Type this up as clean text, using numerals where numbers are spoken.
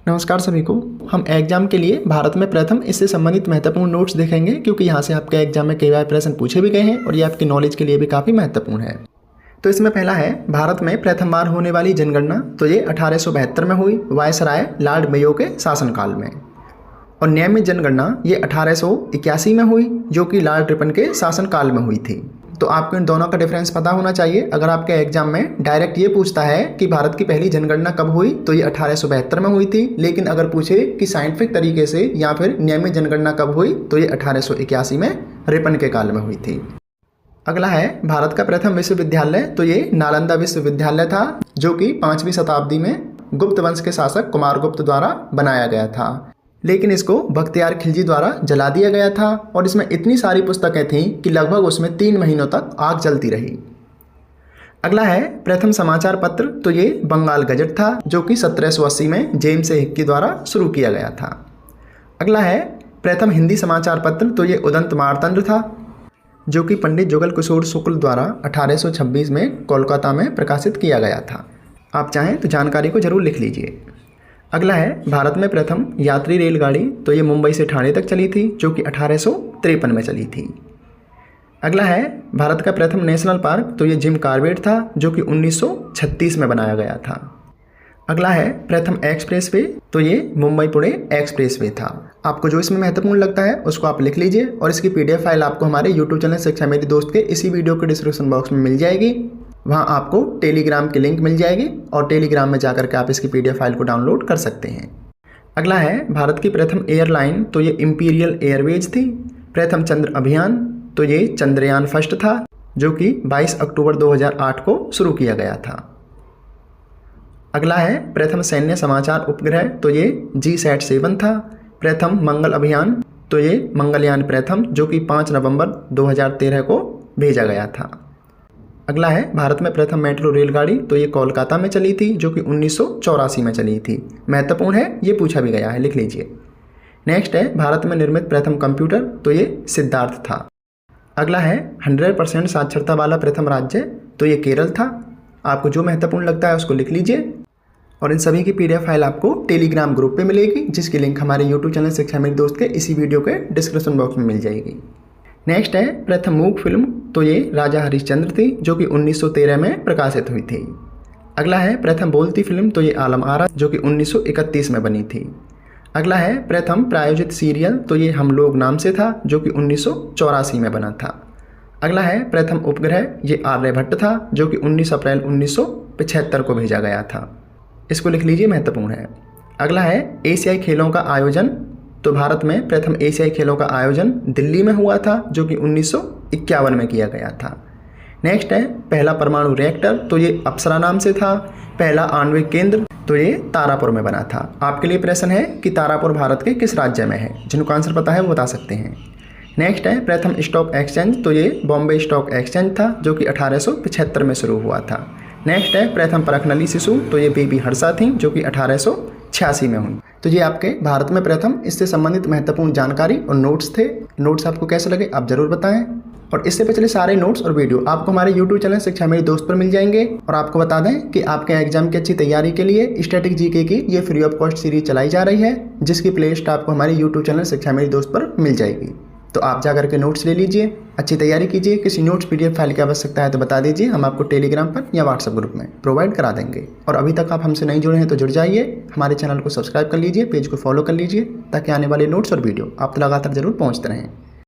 नमस्कार सभी को। हम एग्जाम के लिए भारत में प्रथम इससे संबंधित महत्वपूर्ण नोट्स देखेंगे क्योंकि यहाँ से आपके एग्जाम में कई बार प्रश्न पूछे भी गए हैं और ये आपकी नॉलेज के लिए भी काफ़ी महत्वपूर्ण है। तो इसमें पहला है, भारत में प्रथम बार होने वाली जनगणना तो ये 1872 में हुई वायसराय लॉर्ड मेयो के शासनकाल में, और नियमित जनगणना ये 1881 में हुई जो कि लॉर्ड रिपन के शासनकाल में हुई थी। तो आपको इन दोनों का डिफरेंस पता होना चाहिए। अगर आपके एग्जाम में डायरेक्ट ये पूछता है कि भारत की पहली जनगणना कब हुई तो ये 1872 में हुई थी, लेकिन अगर पूछे कि साइंटिफिक तरीके से या फिर नियमित जनगणना कब हुई तो ये 1881 में रिपन के काल में हुई थी। अगला है, भारत का प्रथम विश्वविद्यालय तो ये नालंदा विश्वविद्यालय था जो कि 5वीं शताब्दी में गुप्त वंश के शासक कुमारगुप्त द्वारा बनाया गया था, लेकिन इसको बख्तियार खिलजी द्वारा जला दिया गया था और इसमें इतनी सारी पुस्तकें थीं कि लगभग उसमें 3 महीनों तक आग जलती रही। अगला है, प्रथम समाचार पत्र तो ये बंगाल गजट था जो कि 1780 में जेम्स हिक्की द्वारा शुरू किया गया था। अगला है, प्रथम हिंदी समाचार पत्र तो ये उदंत मारतंड था जो कि पंडित जुगल किशोर शुक्ल द्वारा 1826 में कोलकाता में प्रकाशित किया गया था। आप चाहें तो जानकारी को जरूर लिख लीजिए। अगला है, भारत में प्रथम यात्री रेलगाड़ी तो ये मुंबई से ठाणे तक चली थी जो कि 1853 में चली थी। अगला है, भारत का प्रथम नेशनल पार्क तो ये जिम कॉर्बेट था जो कि 1936 में बनाया गया था। अगला है, प्रथम एक्सप्रेसवे तो ये मुंबई पुणे एक्सप्रेसवे था। आपको जो इसमें महत्वपूर्ण लगता है उसको आप लिख लीजिए और इसकी PDF फाइल आपको हमारे YouTube चैनल शिक्षा मेरी दोस्त के इसी वीडियो के डिस्क्रिप्शन बॉक्स में मिल जाएगी। वहाँ आपको टेलीग्राम की लिंक मिल जाएगी और टेलीग्राम में जाकर के आप इसकी PDF फाइल को डाउनलोड कर सकते हैं। अगला है, भारत की प्रथम एयरलाइन तो ये इंपीरियल एयरवेज थी। प्रथम चंद्र अभियान तो ये चंद्रयान फर्स्ट था जो कि 22 अक्टूबर 2008 को शुरू किया गया था। अगला है, प्रथम सैन्य समाचार उपग्रह तो ये GSAT-7 था। प्रथम मंगल अभियान तो ये मंगलयान प्रथम जो कि 5 नवंबर 2013 को भेजा गया था। अगला है, भारत में प्रथम मेट्रो रेलगाड़ी तो ये कोलकाता में चली थी जो कि 1984 में चली थी। महत्वपूर्ण है, ये पूछा भी गया है, लिख लीजिए। नेक्स्ट है, भारत में निर्मित प्रथम कंप्यूटर तो ये सिद्धार्थ था। अगला है, 100% साक्षरता वाला प्रथम राज्य तो ये केरल था। आपको जो महत्वपूर्ण लगता है उसको लिख लीजिए और इन सभी की PDF फाइल आपको टेलीग्राम ग्रुप पे मिलेगी जिसकी लिंक हमारे YouTube चैनल शिक्षा मेरे दोस्त के इसी वीडियो के डिस्क्रिप्शन बॉक्स में मिल जाएगी। नेक्स्ट है, प्रथम मूक फिल्म तो ये राजा हरिश्चंद्र थी जो कि 1913 में प्रकाशित हुई थी। अगला है, प्रथम बोलती फिल्म तो ये आलम आरा जो कि 1931 में बनी थी। अगला है, प्रथम प्रायोजित सीरियल तो ये हम लोग नाम से था जो कि 1984 में बना था। अगला है, प्रथम उपग्रह ये आर्यभट्ट था जो कि 19 अप्रैल 1975 को भेजा गया था। इसको लिख लीजिए, महत्वपूर्ण है। अगला है, एशियाई खेलों का आयोजन तो भारत में प्रथम एशियाई खेलों का आयोजन दिल्ली में हुआ था जो कि 1951 में किया गया था। नेक्स्ट है, पहला परमाणु रिएक्टर तो ये अप्सरा नाम से था। पहला आणविक केंद्र तो ये तारापुर में बना था। आपके लिए प्रश्न है कि तारापुर भारत के किस राज्य में है, जिनको आंसर पता है वो बता सकते हैं। नेक्स्ट है, प्रथम स्टॉक एक्सचेंज तो ये बॉम्बे स्टॉक एक्सचेंज था जो कि 1875 में शुरू हुआ था। नेक्स्ट है, प्रथम परखनली शिशु तो ये बेबी हर्षा थी जो कि 1886 में हुई। तो ये आपके भारत में प्रथम इससे संबंधित महत्वपूर्ण जानकारी और नोट्स थे। नोट्स आपको कैसे लगे आप जरूर बताएं और इससे पिछले सारे नोट्स और वीडियो आपको हमारे YouTube चैनल शिक्षा मेरी दोस्त पर मिल जाएंगे। और आपको बता दें कि आपके एग्जाम की अच्छी तैयारी के लिए स्टैटिक GK की ये फ्री ऑफ कॉस्ट सीरीज चलाई जा रही है जिसकी प्लेलिस्ट आपको हमारे YouTube चैनल शिक्षा मेरी दोस्त पर मिल जाएगी। तो आप जाकर के नोट्स ले लीजिए, अच्छी तैयारी कीजिए। किसी नोट्स PDF फाइल की आवश्यकता है तो बता दीजिए, हम आपको टेलीग्राम पर या WhatsApp ग्रुप में प्रोवाइड करा देंगे। और अभी तक आप हमसे नहीं जुड़े हैं तो जुड़ जाइए, हमारे चैनल को सब्सक्राइब कर लीजिए, पेज को फॉलो कर लीजिए ताकि आने वाले नोट्स और वीडियो आप तक लगातार जरूर पहुँचते रहें।